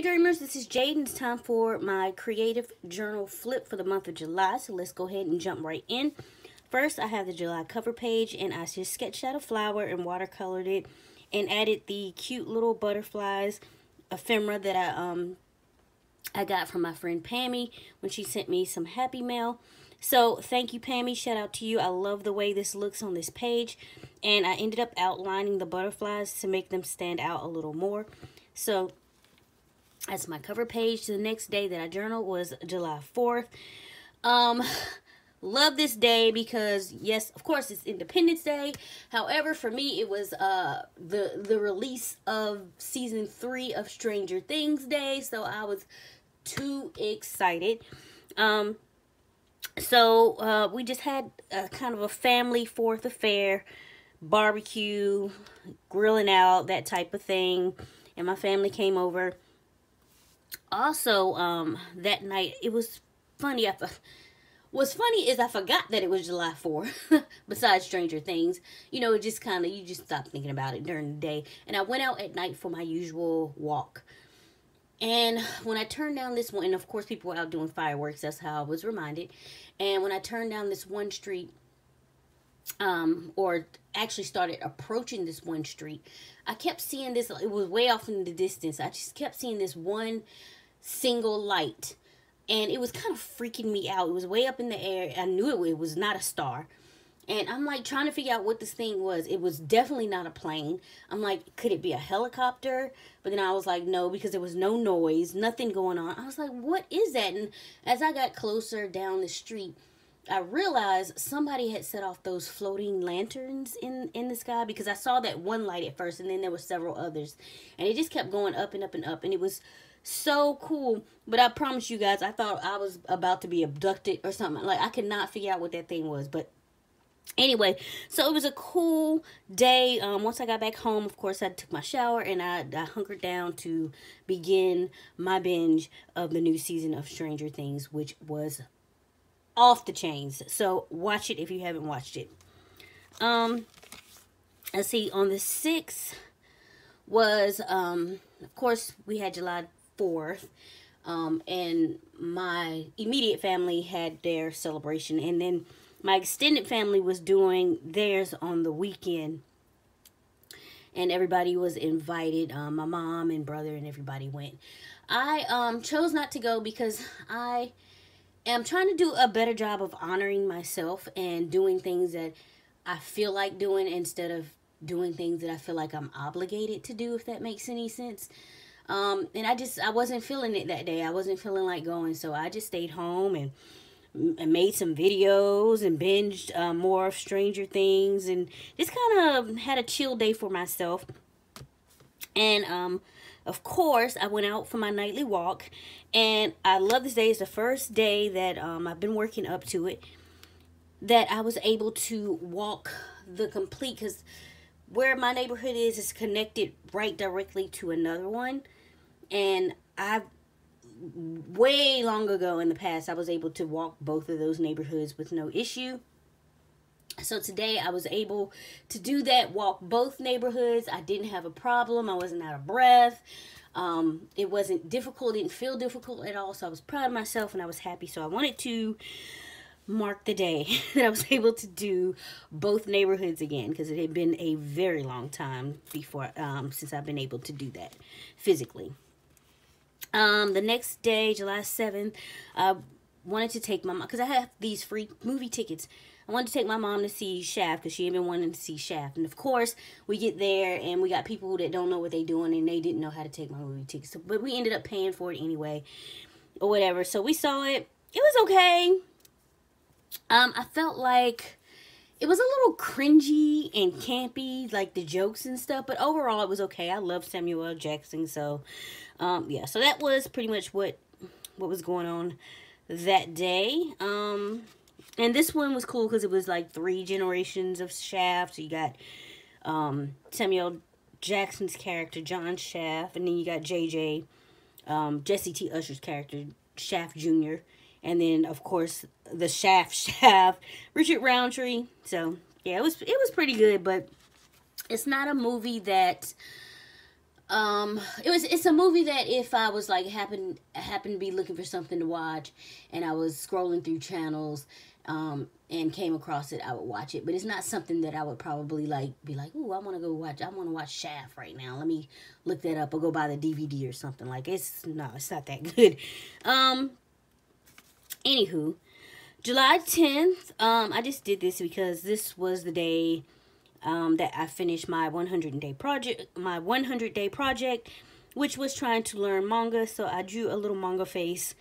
Hey Dreamers, this is Jade and it's time for my creative journal flip for the month of July. So let's go ahead and jump right in. First, I have the July cover page and I just sketched out a flower and watercolored it and added the cute little butterflies ephemera that I got from my friend Pammy when she sent me some happy mail. So thank you, Pammy. Shout out to you. I love the way this looks on this page. And I ended up outlining the butterflies to make them stand out a little more. So that's my cover page. The next day that I journaled was July 4th. Love this day because, yes, of course, it's Independence Day. However, for me, it was the release of season 3 of Stranger Things Day. So I was too excited. So we just had kind of a family 4th affair, barbecue, grilling out, that type of thing. And my family came over. Also, that night, it was funny. What's funny is I forgot that it was July 4th, besides Stranger Things. You know, it just kind of, you just stop thinking about it during the day. And I went out at night for my usual walk. And when I turned down this one, and of course people were out doing fireworks, that's how I was reminded. And when I turned down this one street, or actually started approaching this one street, I kept seeing this, it was way off in the distance. I just kept seeing this one single light, and it was kind of freaking me out. It was way up in the air. I knew it was not a star, and I'm like trying to figure out what this thing was. It was definitely not a plane. I'm like, could it be a helicopter? But then I was like, no, because there was no noise, nothing going on. I was like, what is that? And as I got closer down the street, I realized somebody had set off those floating lanterns in the sky, because I saw that one light at first and then there were several others, and it just kept going up and up and up, and it was so cool. But I promise you guys, I thought I was about to be abducted or something. Like, I could not figure out what that thing was. But anyway, so it was a cool day. Once I got back home, of course, I took my shower and I hunkered down to begin my binge of the new season of Stranger Things, which was off the chains. So watch it if you haven't watched it. Let's see, on the 6th was, of course, we had July 4th. And my immediate family had their celebration. And then my extended family was doing theirs on the weekend. And everybody was invited. My mom and brother and everybody went. I chose not to go because I am trying to do a better job of honoring myself and doing things that I feel like doing instead of doing things that I feel like I'm obligated to do, if that makes any sense. And I wasn't feeling it that day. I wasn't feeling like going, so I just stayed home and made some videos and binged more of Stranger Things and just kind of had a chill day for myself. And of course, I went out for my nightly walk, and I love this day. It's the first day that I've been working up to it, that I was able to walk the complete, because where my neighborhood is connected right directly to another one. And way long ago in the past, I was able to walk both of those neighborhoods with no issue. So today I was able to do that, walk both neighborhoods. I didn't have a problem. I wasn't out of breath. It wasn't difficult. It didn't feel difficult at all. So I was proud of myself and I was happy. So I wanted to mark the day that I was able to do both neighborhoods again, because it had been a very long time before since I've been able to do that physically. The next day, July 7th, I wanted to take my mom, because I have these free movie tickets. I wanted to take my mom to see Shaft, because she had been wanting to see Shaft. And of course, we get there and we got people that don't know what they're doing and they didn't know how to take my movie tickets. So, but we ended up paying for it anyway, or whatever. So we saw it. It was okay. I felt like it was a little cringy and campy, like the jokes and stuff, but overall it was okay. I love Samuel L. Jackson, so yeah. So that was pretty much what was going on that day. And this one was cool because it was like 3 generations of Shaft. So you got Samuel Jackson's character, John Shaft, and then you got JJ, Jesse T. Usher's character, Shaft Jr., and then of course the Shaft, Richard Roundtree. So yeah, it was pretty good, but it's not a movie that It's a movie that if I was like happened to be looking for something to watch, and I was scrolling through channels, and came across it, I would watch it. But it's not something that I would probably like be like, ooh, I want to go watch. I want to watch Shaft right now. Let me look that up or go buy the DVD or something. Like it's not that good. Anywho, July 10th. I just did this because this was the day that I finished my 100-day project, which was trying to learn manga. So I drew a little manga face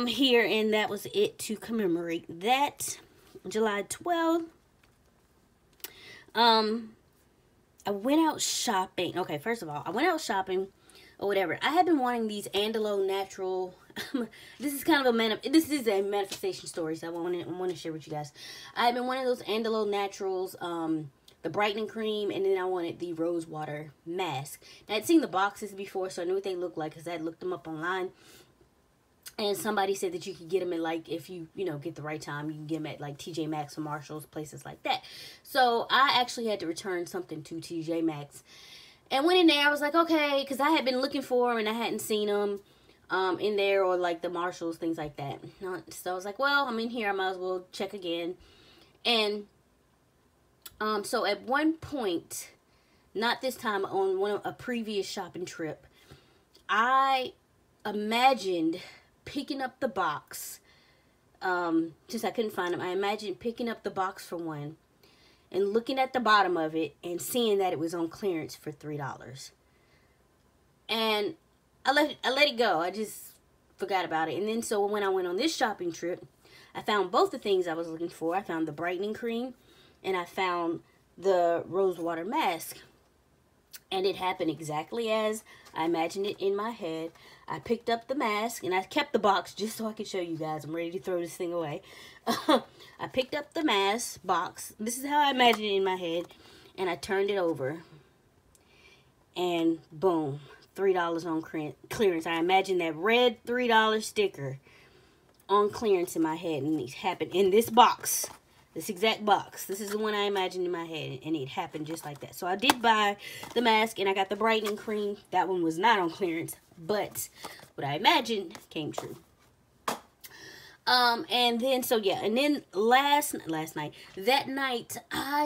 here, and that was it to commemorate that. July 12th, I went out shopping. Okay, first of all, I went out shopping or whatever. I had been wanting these Andalo natural. This is kind of a manifestation story, so I want to share with you guys. I had been wanting those Andalo naturals, the brightening cream, and then I wanted the rose water mask. Now, I'd seen the boxes before, so I knew what they looked like because I had looked them up online. And somebody said that you could get them at, like, if you get the right time, you can get them at, like, TJ Maxx or Marshalls, places like that. So I actually had to return something to TJ Maxx. And went in there, I was like, okay, because I had been looking for them and I hadn't seen them in there, or, like, the Marshalls, things like that. So I was like, well, I'm in here, I might as well check again. And so at one point, not this time, on a previous shopping trip, I imagined picking up the box, since I couldn't find them. I imagined picking up the box for one and looking at the bottom of it and seeing that it was on clearance for $3. And I let it go. I just forgot about it. And then so when I went on this shopping trip, I found both the things I was looking for. I found the brightening cream and I found the rose water mask. And it happened exactly as I imagined it in my head. I picked up the mask, and I kept the box just so I could show you guys. I'm ready to throw this thing away. I picked up the mask box. This is how I imagined it in my head. And I turned it over. And boom, $3 on clearance. I imagined that red $3 sticker on clearance in my head. And it happened in this box. This exact box. This is the one I imagined in my head, and it happened just like that. So I did buy the mask, and I got the brightening cream. That one was not on clearance, but what I imagined came true. And then, so yeah, and then last night, that night, I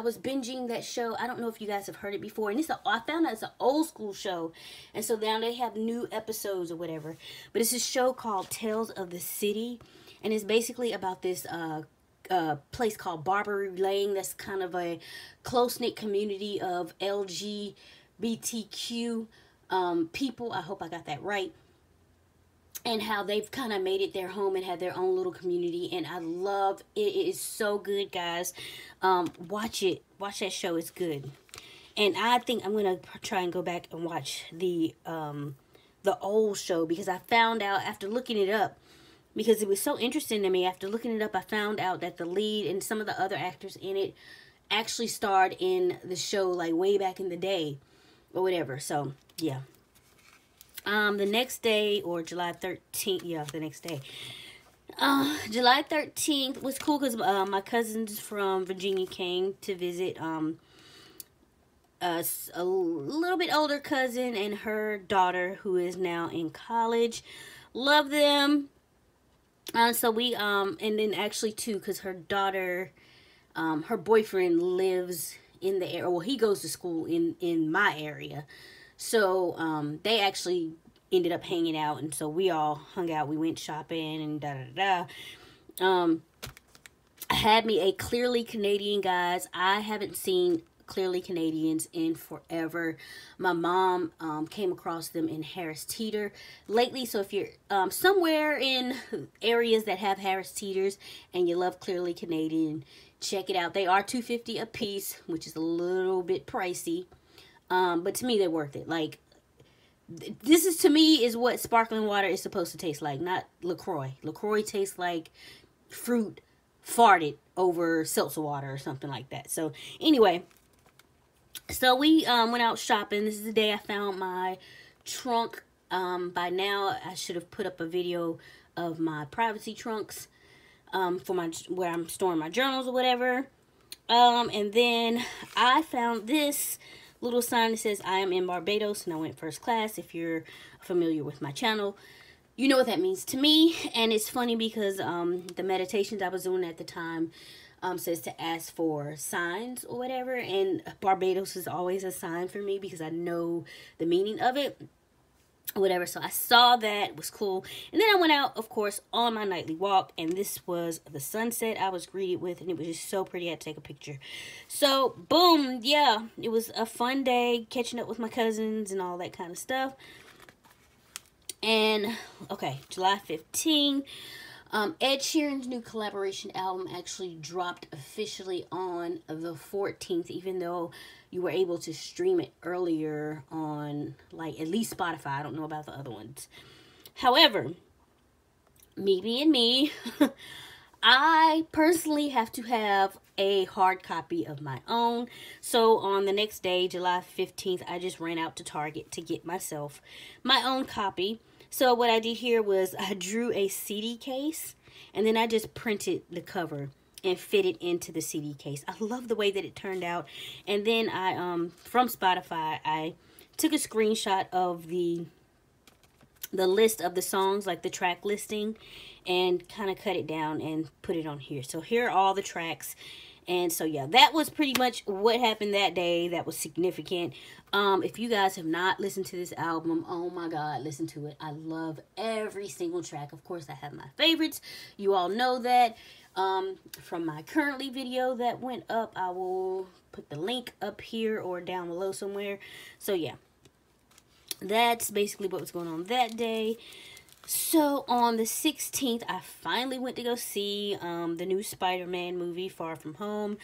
was binging that show. I don't know if you guys have heard it before, and I found out it's an old school show, and so now they have new episodes or whatever, but it's a show called Tales of the City, and it's basically about this, place called Barbary Lane. That's kind of a close-knit community of LGBTQ people. I hope I got that right. And how they've kind of made it their home and had their own little community. And I love it. It is so good, guys. Watch it. Watch that show. It's good. And I think I'm going to try and go back and watch the old show, because I found out after looking it up, because it was so interesting to me. After looking it up, I found out that the lead and some of the other actors in it actually starred in the show, like, way back in the day or whatever. So, yeah. The next day, or July 13th, yeah, the next day. July 13th was cool because my cousins from Virginia came to visit a little bit older cousin and her daughter, who is now in college. Love them. So we, and then actually too, because her daughter, her boyfriend lives in the area, well, he goes to school in my area. So, they actually ended up hanging out, and so we all hung out. We went shopping and I had me a Clearly Canadian, guys. I haven't seen Clearly Canadians in forever. My mom came across them in Harris Teeter lately. So if you're somewhere in areas that have Harris Teeters and you love Clearly Canadian, check it out. They are $2.50 a piece, which is a little bit pricey, but to me they're worth it. Like, this is, to me, is what sparkling water is supposed to taste like, not LaCroix. LaCroix tastes like fruit farted over seltzer water or something like that. So anyway, so we went out shopping. This is the day I found my trunk. By now, I should have put up a video of my privacy trunks for where I'm storing my journals or whatever. And then I found this little sign that says I am in Barbados and I went first class. If you're familiar with my channel, you know what that means to me. And it's funny because the meditations I was doing at the time says to ask for signs or whatever, and Barbados is always a sign for me because I know the meaning of it, whatever. So I saw that, it was cool, and then I went out, of course, on my nightly walk, and this was the sunset I was greeted with, and it was just so pretty. I had to take a picture. So boom, yeah, it was a fun day catching up with my cousins and all that kind of stuff. And okay, July 15th, Ed Sheeran's new collaboration album actually dropped officially on the 14th, even though you were able to stream it earlier on, like, at least Spotify. I don't know about the other ones. However, me being me, I personally have to have a hard copy of my own. So on the next day, July 15th, I just ran out to Target to get myself my own copy. So what I did here was I drew a CD case, and then I just printed the cover and fit it into the CD case. I love the way that it turned out. And then I, from Spotify, I took a screenshot of the list of the songs, like the track listing, and kind of cut it down and put it on here. So here are all the tracks. And so, yeah, that was pretty much what happened that day. That was significant. If you guys have not listened to this album, oh my God, listen to it. I love every single track. Of course, I have my favorites. You all know that. From my currently video that went up, I will put the link up here or down below somewhere. So, yeah, that's basically what was going on that day. So on the 16th, I finally went to go see the new Spider-Man movie, Far From Home.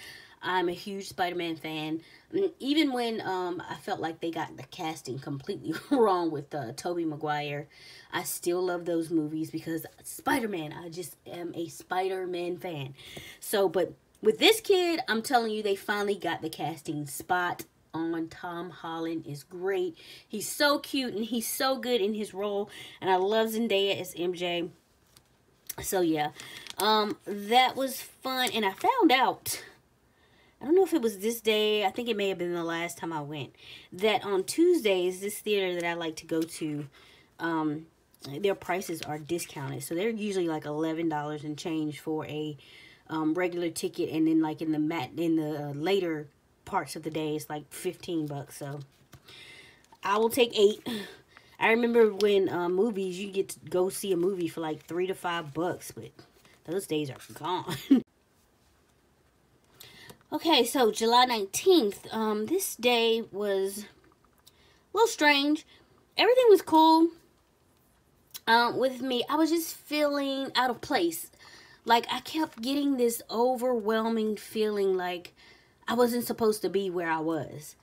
I'm a huge Spider-Man fan. I mean, even when I felt like they got the casting completely wrong with Tobey Maguire, I still love those movies because Spider-Man, I just am a Spider-Man fan. So, but with this kid, I'm telling you, they finally got the casting spot on. Tom Holland is great. He's so cute and he's so good in his role, and I love Zendaya as MJ. So yeah, that was fun. And I found out, I don't know if it was this day, I think it may have been the last time I went, that on Tuesdays, this theater that I like to go to, their prices are discounted. So they're usually like $11 and change for a regular ticket, and then like in the later parts of the day, it's like 15 bucks. So I will take 8. I remember when movies, you get to go see a movie for like $3 to $5, but those days are gone. Okay, so July 19th, this day was a little strange. Everything was cool with me. I was just feeling out of place. Like, I kept getting this overwhelming feeling like I wasn't supposed to be where I was.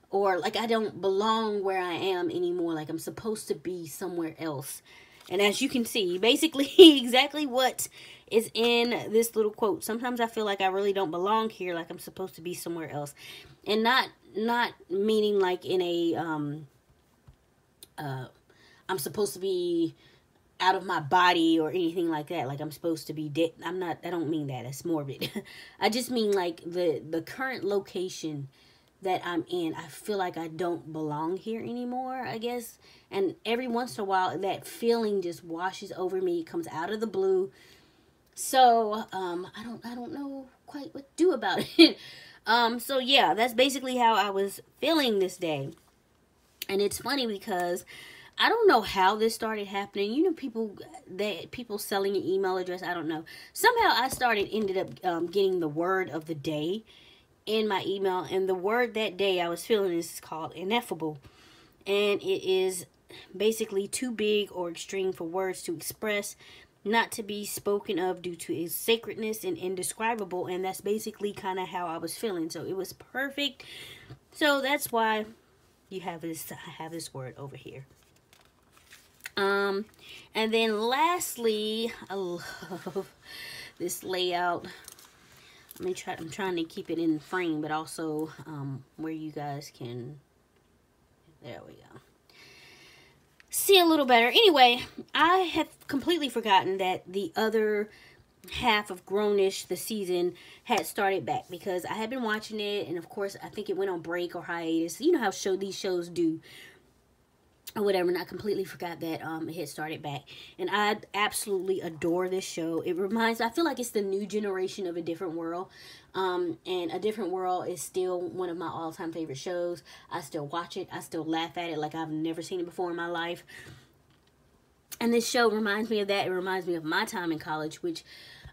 Or like I don't belong where I am anymore. Like I'm supposed to be somewhere else. And as you can see, basically exactly what is in this little quote. Sometimes I feel like I really don't belong here. Like I'm supposed to be somewhere else. And not meaning like in a, I'm supposed to be out of my body or anything like that. Like I'm supposed to be dead. I don't mean that. It's morbid. I just mean like the current location that I'm in, I feel like I don't belong here anymore, I guess. And every once in a while, that feeling just washes over me. It comes out of the blue. So, I don't know quite what to do about it. So yeah, that's basically how I was feeling this day. And it's funny because I don't know how this started happening. You know, people selling an email address. I don't know. Somehow I ended up getting the word of the day in my email. And the word that day I was feeling is called ineffable. And it is basically too big or extreme for words to express, not to be spoken of due to its sacredness and indescribable. And that's basically kind of how I was feeling. So it was perfect. So that's why you have this. I have this word over here. And then lastly, I love this layout. I'm trying to keep it in frame, but also where you guys can, there we go, see a little better. Anyway, I have completely forgotten that the other half of Grownish, the season had started back, because I had been watching it, and of course I think it went on break or hiatus. You know how these shows do, or whatever, and I completely forgot that it had started back. And I absolutely adore this show. I feel like it's the new generation of A Different World. And A Different World is still one of my all-time favorite shows. I still watch it. I still laugh at it like I've never seen it before in my life. And this show reminds me of that. It reminds me of my time in college, which,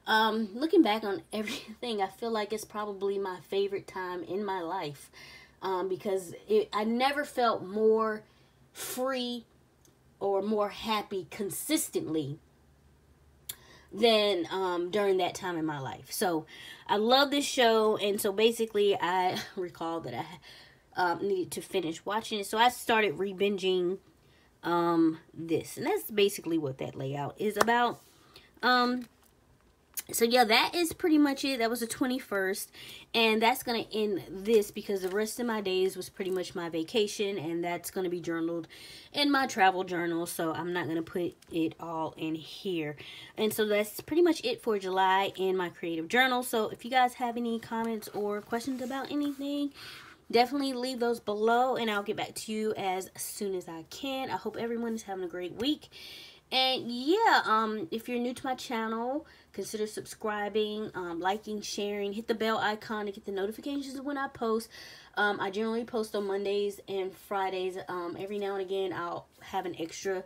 looking back on everything, I feel like it's probably my favorite time in my life. Because I never felt more free or more happy consistently than during that time in my life. So I love this show, and so basically I recall that I needed to finish watching it, so I started re-binging this, and that's basically what that layout is about. So yeah, that is pretty much it. That was the 21st, and that's going to end this, because the rest of my days was pretty much my vacation, and that's going to be journaled in my travel journal, so I'm not going to put it all in here. And so that's pretty much it for July in my creative journal. So if you guys have any comments or questions about anything, definitely leave those below, and I'll get back to you as soon as I can. I hope everyone is having a great week. And yeah, if you're new to my channel, consider subscribing, liking, sharing, hit the bell icon to get the notifications of when I post. I generally post on Mondays and Fridays. Every now and again, I'll have an extra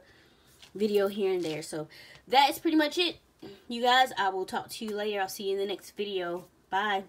video here and there. So that is pretty much it. You guys, I will talk to you later. I'll see you in the next video. Bye.